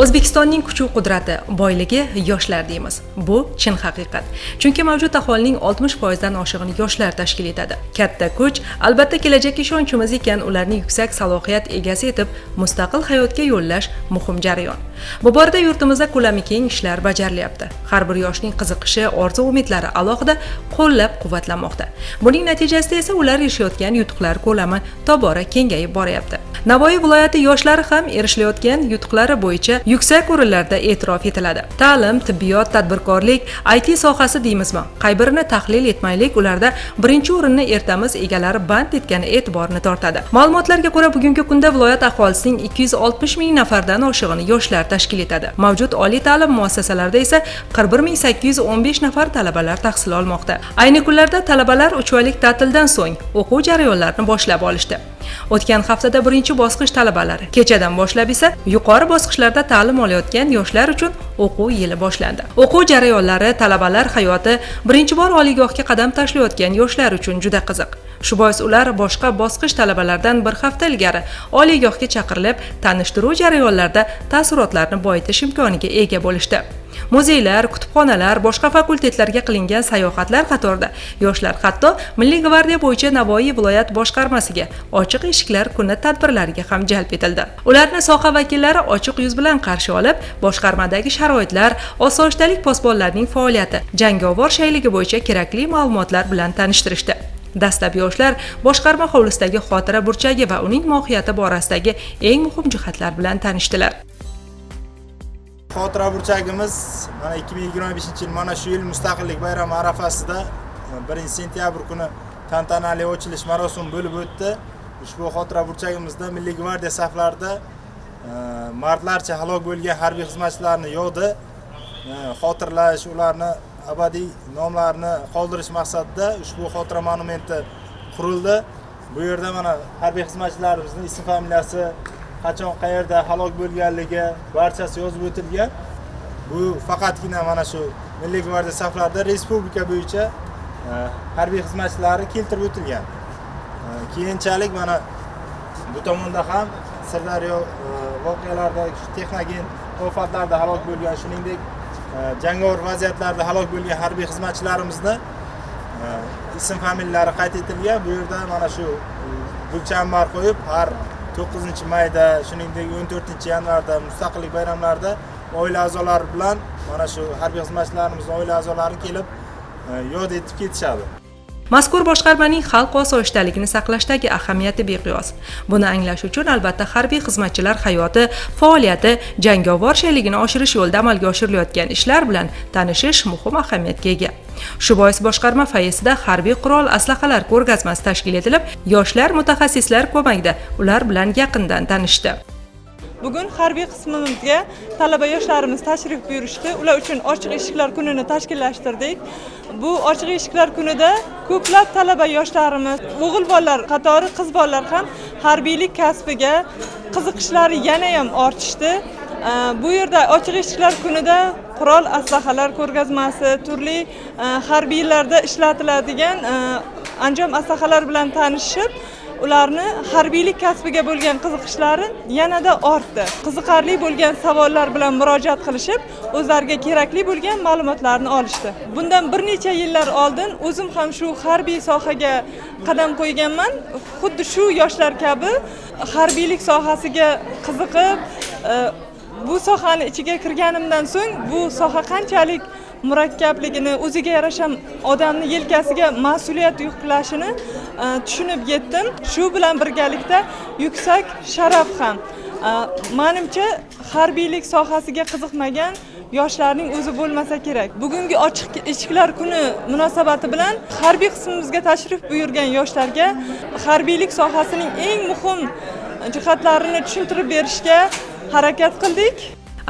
O'zbekistonning kuch va qudrati, boyligi yoshlar deymiz. Bu chin haqiqat. Chunki mavjud aholining 60% dan oshig'ini yoshlar tashkil etadi. Katta kuch, albatta kelajak ishonchimiz ekan, ularni yuksak salohiyat egasi etib, mustaqil hayotga yo'llash muhim jarayon. Bu borada yurtimizda ko'lami keng ishlar bajarilyapti. Har bir yoshning qiziqishi, orzu-umidlari alohida qo'llab-quvvatlanmoqda. Buning natijasida esa ular erishayotgan yutuqlar ko'lami tobora kengayib boryapti. Navoiy viloyati yoshlari ham erishilayotgan yutuqlari bo'yicha yuksak o'rinlarda e'tirof etiladi. Ta'lim, tibbiyot, tadbirkorlik, IT sohasi deymizmi? Qay birini tahlil etmaylik, ularda birinchi o'rinni ertamiz egalari band etgani e'tiborni tortadi. Ma'lumotlarga ko'ra, bugungi kunda viloyat aholisining 260 ming nafardan oshig'ini yoshlar tashkil etadi. Mavjud oliy ta'lim muassasalarida esa 41815 nafar talabalar tahsil olmoqda. Ayni kunlarda talabalar 3 oylik ta'tildan so'ng o'quv jarayonlarini boshlab olishdi. O'tgan haftada birinchi bosqich talabalari, kechadan boshlab esa yuqori bosqichlarda ta'lim olayotgan yoshlar uchun o'quv yili boshlandi. O'quv jarayonlari, talabalar hayoti birinchi bor oliygohga qadam tashlayotgan yoshlar uchun juda qiziq. Shu bois ular boshqa bosqich talabalaridan bir hafta ilgari oliygohga chaqirilib, tanishtiruv jarayonlarida taassurotlarni boyitish imkoniga ega bo'lishdi. Muzeylar, kutubxonalar, boshqa fakultetlarga qilingan sayohatlar qatorida yoshlar hatto Milliy gvardiya bo'yicha Navoiy viloyat boshqarmasiga ochiq eshiklar kuni tadbirlariga ham jalb etildi. Ularni soha vakillari ochiq yuz bilan qarshi olib, boshqarmadagi sharoitlar, osoyishtalik posbonlarining faoliyati, jangovar shayligi bo'yicha kerakli ma'lumotlar bilan tanishtirishdi. Dastlab yoshlar boshqarma hovlisidagi xotira burchagi va uning mohiyati borasidagi eng muhim jihatlar bilan tanishdilar. Xotira burchagimiz mana 2025-yil mana shu yil Mustaqillik bayrami arafasida 1-sentyabr kuni tantanali ochilish marosimi bo'lib o'tdi. Ushbu xotira burchagimizda Milliy gvardiya saflarida mardlarcha halok bo'lgan harbiy xizmatchilarni yodi xotirlash, ularni abadiy nomlarini qoldirish maqsadida ushbu xotira monumenti qurildi. Bu yerda mana harbiy xizmatchilarimizning ism familiyasi, qachon qayerda halok bo'lganligi barchasi yozib o'tilgan. Bu faqatgina mana shu Milliy gvardiya saflarida respublika bo'yicha harbiy xizmatchilari keltirib o'tilgan. Keyinchalik mana bu tomonda ham Sirdaryo voqealarida, texnogen ofatlarda halok bo'lgan, shuningdek jangovar vaziyatlarda halok bo'lgan harbiy xizmatchilarimizni ism familiyalari qayd etilgan. Bu yerda mana shu gulchambar qo'yib, har 9-mayda, shuningdek 14-yanvarda Mustaqillik bayramlarida oila a'zolari bilan mana shu harbiy xizmatchilarimizning oila a'zolari kelib yod etib ketishadi. Mazkur boshqarmaning xalq osoyishtaligini saqlashdagi ahamiyati beqiyos. Buni anglash uchun albatta harbiy xizmatchilar hayoti, faoliyati, jangovar shayligini oshirish yo'lida amalga oshirilayotgan ishlar bilan tanishish muhim ahamiyatga ega. Shu bois boshqarma foyesida harbiy qurol aslahalar ko'rgazmasi tashkil etilib, yoshlar mutaxassislar ko'magida ular bilan yaqindan tanishdi. Bugun harbiy qismimizga talaba yoshlarimiz tashrif buyurishdi. Ular uchun ochiq eshiklar kunini tashkillashtirdik. Bu ochiq eshiklar kunida ko'plab talaba yoshlarimiz, o'g'il bolalar qatori qiz bolalar ham harbiylik kasbiga qiziqishlari yana ham ortishdi. Bu yerda ochiq eshiklar kunida qurol aslahalar ko'rgazmasi, turli harbiylarda ishlatiladigan anjom aslahalar bilan tanishib, ularni harbiylik kasbiga bo'lgan qiziqishlari yanada ortdi. Qiziqarli bo'lgan savollar bilan murojaat qilishib, o'zlariga kerakli bo'lgan ma'lumotlarni olishdi. Bundan bir necha yillar oldin o'zim ham shu harbiy sohaga qadam qo'yganman. Xuddi shu yoshlar kabi harbiylik sohasiga qiziqib, bu sohani ichiga kirganimdan so'ng bu soha qanchalik murakkabligini, o'ziga yarasha odamni yelkasiga mas'uliyat yuklashini tushunib yetdim. Shu bilan birgalikda yuksak sharaf ham. Menimcha harbiylik sohasiga qiziqmagan yoshlarning o'zi bo'lmasa kerak. Bugungi ochiq eshiklar kuni munosabati bilan harbiy qismimizga tashrif buyurgan yoshlarga harbiylik sohasining eng muhim jihatlarini tushuntirib berishga harakat qildik.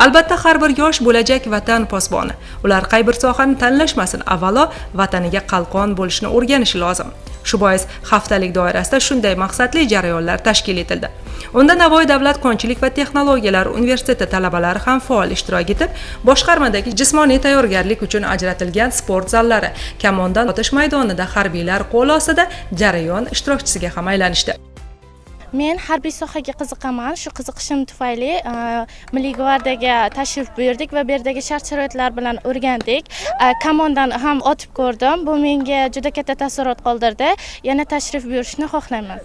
Albatta har bir yosh bo'lajak vatan posboni. Ular qay bir sohani tanlashmasin, avvalo vataniga qalqon bo'lishni o'rganishi lozim. Shu bois haftalik doirasida shunday maqsadli jarayonlar tashkil etildi. Unda Navoiy davlat konchilik va texnologiyalar universiteti talabalari ham faol ishtirok etib, boshqarmadagi jismoniy tayyorgarlik uchun ajratilgan sport zallari, kamondan otish maydonida harbiylar qo'l ostida jarayon ishtirokchisiga ham aylanishdi. Men harbiy sohaga qiziqaman. Shu qiziqishim tufayli Milliy gvardiyaga tashrif buyurdik va bu yerdagi shart-sharoitlar bilan o'rgandik. Kamondan ham otib ko'rdim. Bu menga juda katta taassurot qoldirdi. Yana tashrif buyurishni xohlayman.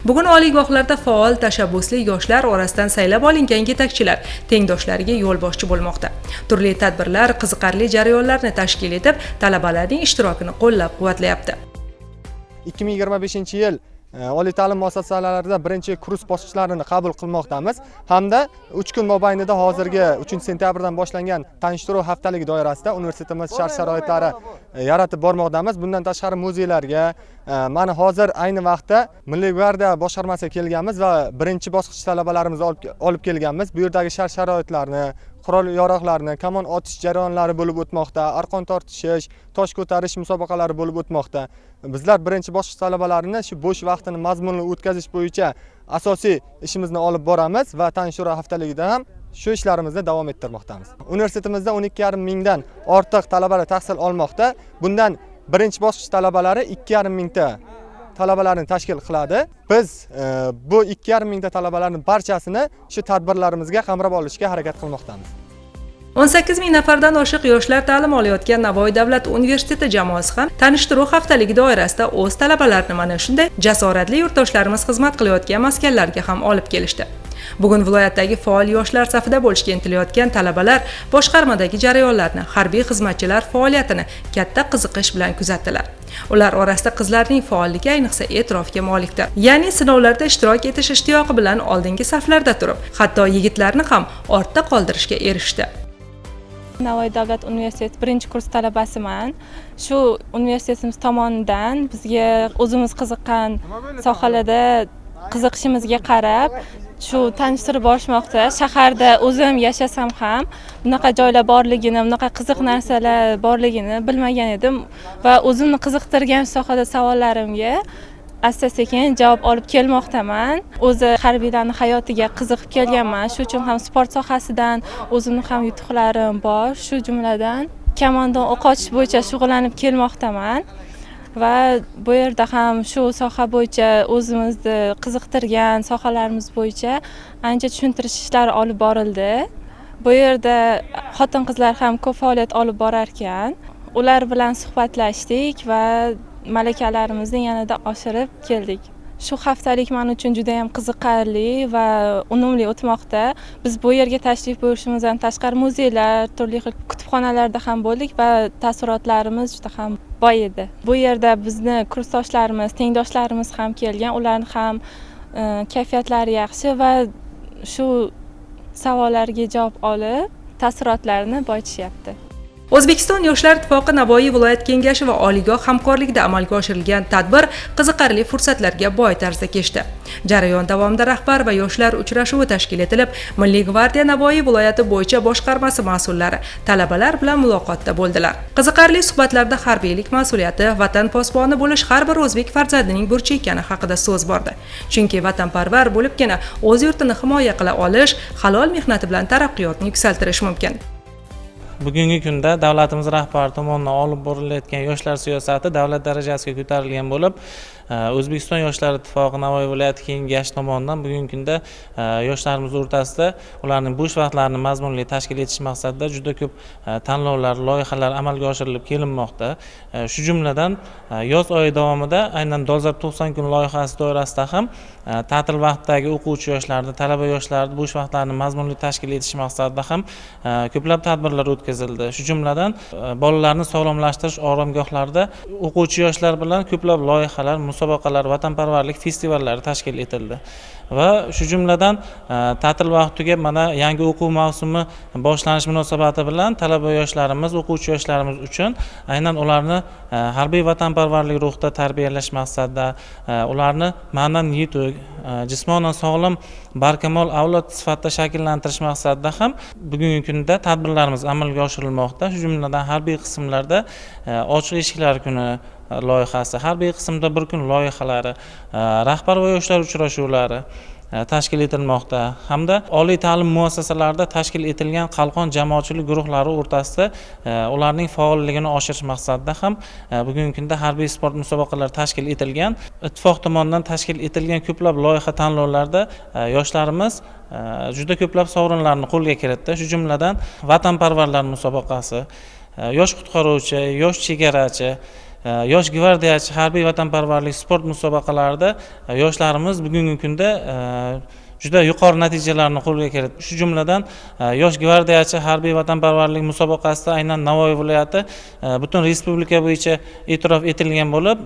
Bugun oliygohlarda faol tashabbusli yoshlar orasidan saylab olingan yetakchilar tengdoshlariga yo'lboshchi bo'lmoqda. Turli tadbirlar, qiziqarli jarayonlarni tashkil etib, talabalarning ishtirokini qo'llab-quvvatlayapti. 2025-yil oliy ta'lim muassasalarida birinchi kurs bosqichlarini qabul qilmoqdamiz hamda 3 kun mobaynida hozirgi 3-sentyabrdan boshlangan tanishtiruv haftaligi doirasida universitetimiz shart-sharoitlari yaratib bormoqdamiz. Bundan tashqari muzeylarga mana hozir ayni vaqtda Milliy gvardiya boshqarmasiga kelganmiz va birinchi bosqich talabalarimizni olib kelganmiz. Bu yerdagi shart-sharoitlarni, qurol-yarog'larni, kamon otish jarayonlari bo'lib o'tmoqda, arqon tortishish, tosh ko'tarish musobaqalari bo'lib o'tmoqda. Bizlar birinchi bosqich talabalarini shu bo'sh vaqtini mazmunli o'tkazish bo'yicha asosiy ishimizni olib boramiz va tanishtiruv haftaligida ham shu ishlarimizni davom ettirmoqdamiz. Universitetimizda 12,5 mingdan ortiq talabalar tahsil olmoqda. Bundan birinchi bosqich talabalari 2,5 mingta talabalarni tashkil qiladi. Biz bu 2,5 mingta talabalarning barchasini shu tadbirlarimizga qamrab olishga harakat qilmoqdamiz. 18 ming nafardan oshiq yoshlar ta'lim olayotgan Navoiy davlat universiteti jamoasi ham tanishtiruv haftaligi doirasida o'z talabalarini mana shunday jasoratli yurtdoshlarimiz xizmat qilayotgan maskanlarga ham olib kelishdi. Bugun viloyatdagi faol yoshlar safida bo'lishga intilayotgan talabalar boshqarmadagi jarayonlarni, harbiy xizmatchilar faoliyatini katta qiziqish bilan kuzatdilar. Ular orasida qizlarning faolligi ayniqsa e'tirofga molikdir. Ya'ni sinovlarda ishtirok etish ishtiyoqi bilan oldingi saflarda turib, hatto yigitlarni ham ortda qoldirishga erishdi. Navoiy davlat universiteti birinchi kurs talabasiman. Shu universitetimiz tomonidan bizga o'zimiz qiziqqan sohalarda qiziqishimizga qarab shu tanishtirib borishmoqda. Shaharda o'zim yashasam ham bunaqa joylar borligini, bunaqa qiziq narsalar borligini bilmagan edim va o'zimni qiziqtirgan sohada savollarimga asta-sekin javob olib kelmoqdaman. O'zi harbiylarning hayotiga qiziqib kelganman. Shu uchun ham sport sohasidan o'zimning ham yutuqlarim bor. Shu jumladan kamondan o'q otish bo'yicha shug'ullanib kelmoqdaman. Va bu yerda ham shu soha bo'yicha o'zimizni qiziqtirgan sohalarimiz bo'yicha ancha tushuntirish ishlari olib borildi. Bu yerda xotin-qizlar ham ko'p faoliyat olib borar ekan. Ular bilan suhbatlashdik va malakalarimizni yanada oshirib keldik. Shu haftalik men uchun juda ham qiziqarli va unumli o'tmoqda. Biz bu yerga tashrif buyurishimizdan tashqari muzeylar, turli xil kutubxonalarda ham bo'ldik va taassurotlarimiz juda ham boy edi. Bu yerda bizni kursdoshlarimiz, tengdoshlarimiz ham kelgan, ularning ham kayfiyatlari yaxshi va shu savollarga javob olib, taassurotlarini boyitishyapti. O'zbekiston Yoshlar ittifoqi Navoiy viloyat kengashi va oliygoh hamkorligida amalga oshirilgan tadbir qiziqarli fursatlarga boy tarzda kechdi. Jarayon davomida rahbar va yoshlar uchrashuvi tashkil etilib, Milliy gvardiya Navoiy viloyati bo'yicha boshqarmasi mas'ullari talabalar bilan muloqotda bo'ldilar. Qiziqarli suhbatlarda harbiylik mas'uliyati, vatan posboni bo'lish har bir o'zbek farzandining burchi ekani haqida so'z bordi. Chunki vatanparvar bo'libgina o'z yurtini himoya qila olish, halol mehnati bilan taraqqiyotni yuksaltirish mumkin. Bugungi kunda davlatimiz rahbari tomonidan olib borilayotgan yoshlar siyosati davlat darajasiga ko'tarilgan bo'lib, O'zbekiston Yoshlar ittifoqi Navoiy viloyati kengashi tomonidan bugungi kunda yoshlarimiz o'rtasida ularning bo'sh vaqtlarini mazmunli tashkil etish maqsadida juda ko'p tanlovlar, loyihalar amalga oshirilib kelinmoqda. Shu jumladan yoz oyi davomida aynan dolzarb 90 kun loyihasi doirasida ham ta'til vaqtidagi o'quvchi yoshlarni, talaba yoshlarni bo'sh vaqtlarini mazmunli tashkil etish maqsadida ham ko'plab tadbirlar o'tkazildi. Shu jumladan bolalarni sog'lomlashtirish oromgohlarida o'quvchi yoshlar bilan ko'plab loyihalar, musobaqalar, vatanparvarlik festivallari tashkil etildi. Va shu jumladan ta'til vaqtiga mana yangi o'quv mavsumi boshlanish munosabati bilan talaba yoshlarimiz, o'quvchi yoshlarimiz uchun aynan ularni harbiy vatanparvarlik ruhida tarbiyalash maqsadida, ularni ma'nan yetuk, jismonan sog'lom, barkamol avlod sifatida shakllantirish maqsadida ham bugungi kunda tadbirlarimiz amalga oshirilmoqda. Shu jumladan harbiy qismlarda ochiq eshiklar kuni loyihasi, harbiy qismda bir kun loyihalari, rahbar va yoshlar uchrashuvlari, tashkil etilmoqda hamda oliy ta'lim muassasalarida tashkil etilgan qalqon jamoatchilik guruhlari o'rtasida ularning faolligini oshirish maqsadida ham bugungi kunda harbiy sport musobaqalari tashkil etilgan. Ittifoq tomonidan tashkil etilgan ko'plab loyiha tanlovlarda yoshlarimiz juda ko'plab sovrinlarni qo'lga kiritdi. Shu jumladan vatanparvarlar musobaqasi, yosh qutqaruvchi, yosh chegarachi, yosh gvardiyachi harbiy vatanparvarlik sport musobaqalarida yoshlarimiz bugungi kunda juda yuqori natijalarni qo'lga kiritdi. Shu jumladan yosh gvardiyachi harbiy vatanparvarlik musobaqasida aynan Navoiy viloyati butun respublika bo'yicha e'tirof etilgan bo'lib,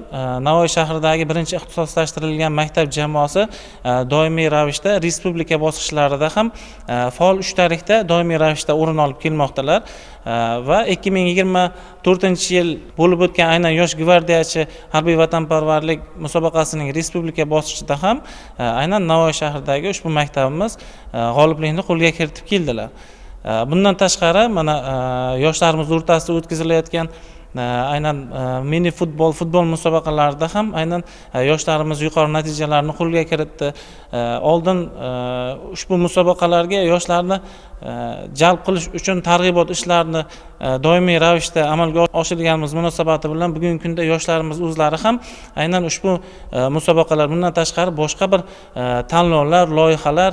Navoiy shahridagi birinchi ixtisoslashtirilgan maktab jamoasi doimiy ravishda respublika bosqichlarida ham faol uchtalikda doimiy ravishda o'rin olib kelmoqdalar. Va 2024-yil bo'lib o'tgan aynan yosh gvardiyachi harbiy vatanparvarlik musobaqasining respublika bosqichida ham aynan Navoiy shahridagi ushbu maktabimiz g'oliblikni qo'lga kiritib keldilar. Bundan tashqari mana yoshlarimiz o'rtasida o'tkazilayotgan aynan mini futbol musobaqalarida ham aynan yoshlarimiz yuqori natijalarni qo'lga kiritdi. Oldin ushbu musobaqalarga yoshlarni jalb qilish uchun targ'ibot ishlarini doimiy ravishda amalga oshirganimiz munosabati bilan bugungi kunda yoshlarimiz o'zlari ham aynan ushbu musobaqalar, bundan tashqari boshqa bir tanlovlar, loyihalar,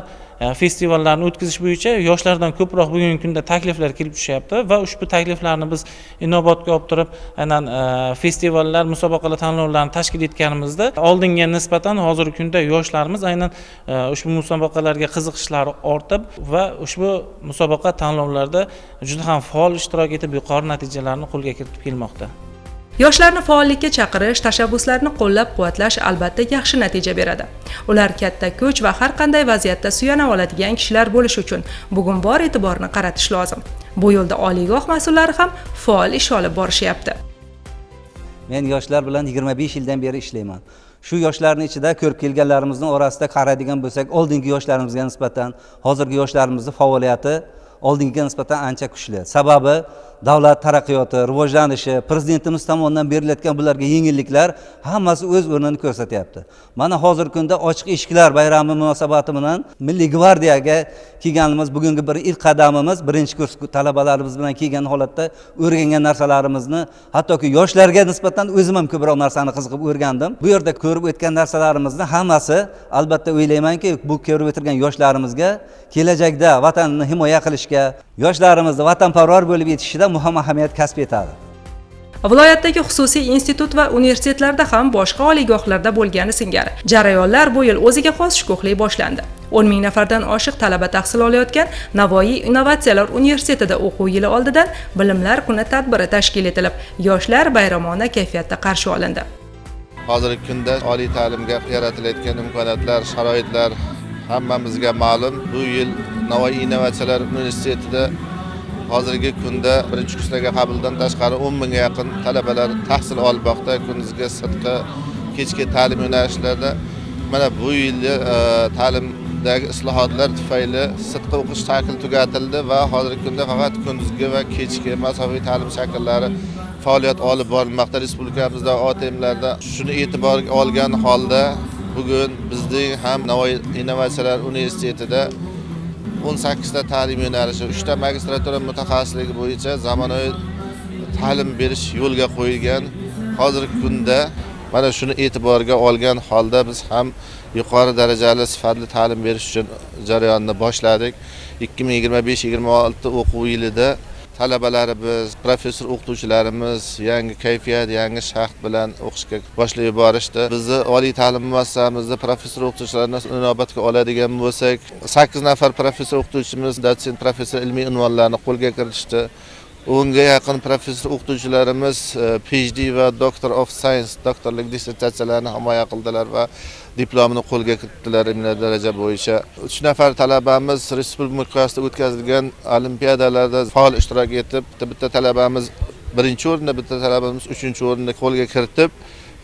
festivallarni o'tkazish bo'yicha yoshlardan ko'proq bugungi kunda takliflar kelib tushyapti va ushbu takliflarni biz inobatga olib turib, aynan festivallar, musobaqalar, tanlovlarni tashkil etganimizda oldinga nisbatan hozirgi kunda yoshlarimiz aynan ushbu musobaqalarga qiziqishlari ortib va ushbu musobaqa tanlovlarda juda ham faol ishtirok etib yuqori natijalarni qo'lga kiritib kelmoqda. Yoshlarni faollikka chaqirish, tashabbuslarni qo'llab-quvvatlash albatta yaxshi natija beradi. Ular katta kuch va har qanday vaziyatda suyana oladigan kishilar bo'lish uchun bugun bor e'tiborni qaratish lozim. Bu yo'lda oliygoh mas'ullari ham faol ish olib borishyapti. Men yoshlar bilan 25 yildan beri ishlayman. Shu yoshlarning ichida ko'rib kelganlarimizning orasida qaraydigan bo'lsak, oldingi yoshlarimizga nisbatan hozirgi yoshlarimizni faoliyati oldingiga nisbatan ancha kuchli. Sababi davlat taraqqiyoti, rivojlanishi, prezidentimiz tomonidan berilayotgan bularga yengilliklar hammasi o'z o'rnini ko'rsatyapti. Mana hozirgi kunda ochiq eshiklar bayrami munosabati bilan Milliy gvardiyaga kelganimiz bugungi bir ilk qadamimiz, birinchi kurs talabalarimiz bilan kelgan holatda o'rgangan narsalarimizni, hattoki yoshlarga nisbatan o'zim ham ko'proq narsani qiziqib o'rgandim. Bu yerda ko'rib o'tgan narsalarimizni hammasi albatta o'ylaymanki, bu ko'rib o'tirgan yoshlarimizga kelajakda vatanni himoya qilishga, yoshlarimizni vatanparvar bo'lib yetishishida muhim ahamiyat kasb etadi. Viloyatdagi xususiy institut va universitetlarda ham boshqa oliygohlarda bo'lgani singari jarayonlar bu yil o'ziga xos shukuhli boshlandi. 10 ming nafardan oshiq talaba tahsil olayotgan Navoiy Innovatsiyalar universitetida o'quv yili oldidan Bilimlar kuni tadbiri tashkil etilib, yoshlar bayramona kayfiyatda qarshi olindi. Hozirgi kunda oliy ta'limga yaratilayotgan imkoniyatlar, sharoitlar hammamizga ma'lum. Bu yil Navoiy Innovatsiyalar universitetida hozirgi kunda birinchi kurslarga qabuldan tashqari 10 mingga yaqin talabalar tahsil olmoqda. Kunduzgi, sirtqi, kechki ta'lim yo'nalishlarida mana bu yil ta'limdagi islohotlar tufayli sirtqi o'qish shakli tugatildi va hozirgi kunda faqat kunduzgi va kechki masofaviy ta'lim shakllari faoliyat olib borilmoqda. Respublikamizda OTMlarda shuni e'tiborga olgan holda bugun bizning ham Navoiy Innovatsiyalar universitetida 18 ta ta'lim yo'nalishi, 3 ta magistratura mutaxassisligi bo'yicha zamonaviy ta'lim berish yo'lga qo'yilgan. Hozirgi kunda mana shuni e'tiborga olgan holda biz ham yuqori darajali sifatli ta'lim berish uchun jarayonni boshladik. 2025-26 o'quv yilida talabalarimiz, professor o'qituvchilarimiz yangi kayfiyat, yangi shaxt bilan o'qishga boshlab yuborishdi. Bizni oliy ta'lim muassasamizda professor o'qituvchilarni inobatga oladigan bo'lsak, 8 nafar professor o'qituvchimiz dotsent professor ilmiy unvonlarni qo'lga kiritishdi. 10 ga yaqin professor o'qituvchilarimiz PhD va Doctor of Science doktorlik dissertatsiyalarini himoya qildilar va diplomini qo'lga kiritdilar ilmiy daraja bo'yicha. 3 nafar talabamiz respublika miqyosida o'tkazilgan olimpiadalarda faol ishtirok etib, bitta talabamiz 1-o'rinda, bitta talabamiz 3-o'rinda qo'lga kiritib,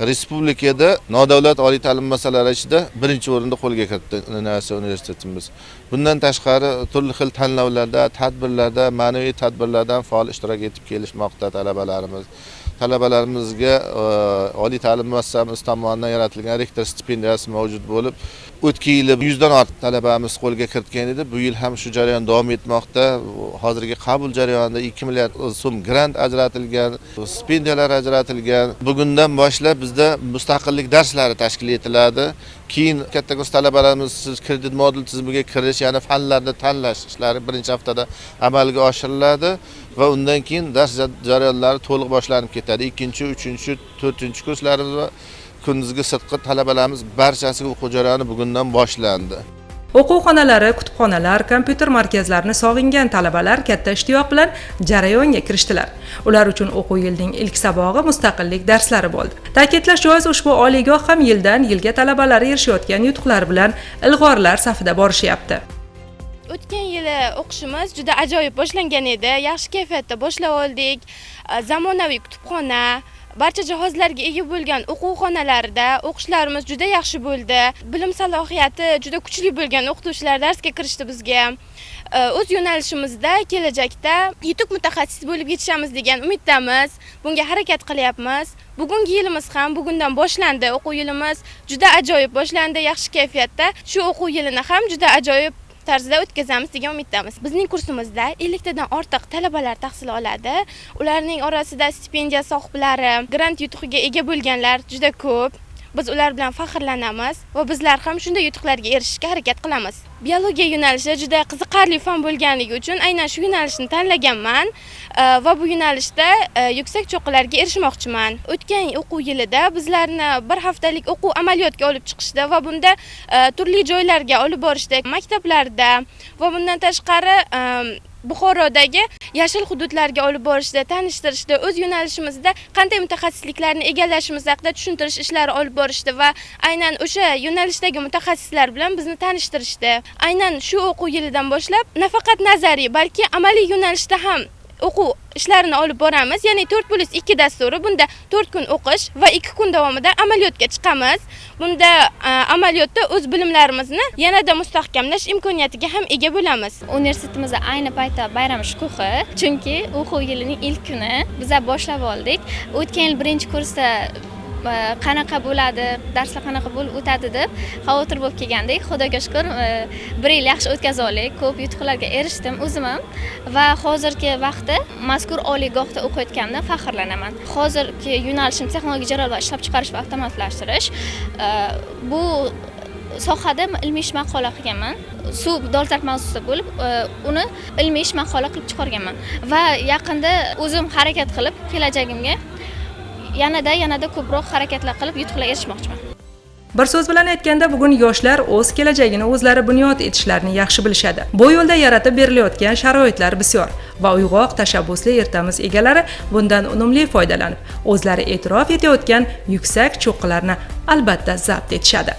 respublikada nodavlat oliy ta'lim muassasalari ichida 1-o'rinda qo'lga kiritdi universitetimiz. Bundan tashqari turli xil tanlovlarda, tadbirlarda, ma'naviy tadbirlardan faol ishtirok etib kelishmoqda talabalarimiz. Talabalarimizga oliy ta'lim muassasamiz tomonidan yaratilgan rektor stipendiyasi mavjud bo'lib, O'tgan yili 100 dan ortiq talabamiz qo'lga kiritgan edi. Bu yil ham shu jarayon davom etmoqda. Hozirgi qabul jarayonida 2 milliard so'm grant ajratilgan, stipendiyalar ajratilgan. Bugundan boshlab bizda mustaqillik darslari tashkil etiladi. Keyin katta kurs talabalarimiz kredit modul tizimiga kirish, ya'ni fanlarni tanlash ishlari birinchi haftada amalga oshiriladi va undan keyin dars jarayonlari to'liq boshlanib ketadi. 2-chi, 3-chi, 4-chi kurslarimiz va kunduzgi sirtqi talabalarimiz barchasiga o'quv jarayoni bugundan boshlandi. O'quv xonalari, kutubxonalar, kompyuter markazlarini sog'ingan talabalar katta ishtiyoq bilan jarayonga kirishdilar. Ular uchun o'quv yilining ilk sabog'i mustaqillik darslari bo'ldi. Ta'kidlash joiz, ushbu oliygoh ham yildan yilga talabalar erishayotgan yutuqlar bilan ilg'orlar safida borishyapti. O'tgan yili o'qishimiz juda ajoyib boshlangan edi. Yaxshi kayfiyatda boshlab oldik. Zamonaviy kutubxona, barcha jihozlarga ega bo'lgan o'quv xonalarida o'qishlarimiz juda yaxshi bo'ldi. Bilim salohiyati juda kuchli bo'lgan o'qituvchilar darsga kirishdi bizga. O'z yo'nalishimizda kelajakda yutuq mutaxassis bo'lib yetishamiz degan umiddamiz. Bunga harakat qilyapmiz. Bugungi yilimiz ham bugundan boshlandi. O'quv yilimiz juda ajoyib boshlandi, yaxshi kayfiyatda. Shu o'quv yilini ham juda ajoyib tarzda o'tkazamiz degan umiddamiz. Bizning kursimizda 50 tadan ortiq talabalar tahsil oladi. Ularning orasida stipendiya sohiblari, grant yutug'iga ega bo'lganlar juda ko'p. Biz ular bilan faxrlanamiz va bizlar ham shunday yutuqlarga erishishga harakat qilamiz. Biologiya yo'nalishi juda qiziqarli fan bo'lganligi uchun aynan shu yo'nalishni tanlaganman va bu yo'nalishda yuksak cho'qqilarga erishmoqchiman. O'tgan o'quv yilida bizlarni bir haftalik o'quv amaliyotga olib chiqishdi va bunda turli joylarga olib borishdi, maktablarda va bundan tashqari Buxorodagi yashil hududlarga olib borishda, tanishtirishda, o'z yo'nalishimizda qanday mutaxassisliklarni egallashimiz haqida tushuntirish ishlari olib borishdi va aynan o'sha yo'nalishdagi mutaxassislar bilan bizni tanishtirishdi. Aynan shu o'quv yilidan boshlab nafaqat nazariy, balki amaliy yo'nalishda ham o'quv ishlarini olib boramiz. Ya'ni 4+2 dasturi. Bunda 4 kun o'qish va 2 kun davomida amaliyotga chiqamiz. Bunda amaliyotda o'z bilimlarimizni yanada mustahkamlash imkoniyatiga ham ega bo'lamiz. Universitetimizda ayni paytda bayram shukuhi, chunki o'quv yilining ilk kuni biz boshlab oldik. O'tgan yil birinchi kursda qanaqa bo'ladi, darslar qanaqa bo'lib o'tadi deb xavotir bo'lib kelgandik. Xudoga shukr, bir yil yaxshi o'tkazdik. Ko'p yutuqlarga erishdim o'zim ham va hozirgi vaqtda mazkur oliygohda o'qiyotganimdan faxrlanaman. Hozirgi yo'nalishim texnologik jarayonlar ishlab chiqarish va avtomatlashhtirish. Bu sohada ilmiy ish maqola qilganman. Suv dolzarb mavzusi bo'lib, uni ilmiy ish maqola qilib chiqarganman va yaqinda o'zim harakat qilib kelajagimga yanada ko'proq harakatlar qilib yutuqlarga erishmoqchiman. Bir so'z bilan aytganda, bugun yoshlar o'z kelajagini o'zlari bunyod etishlarini yaxshi bilishadi. Bu yo'lda yaratib berilayotgan sharoitlar bisyor va uyg'oq tashabbusli ertamiz egalari bundan unumli foydalanib, o'zlari e'tirof etayotgan yuksak cho'qqilarni albatta zabt etishadi.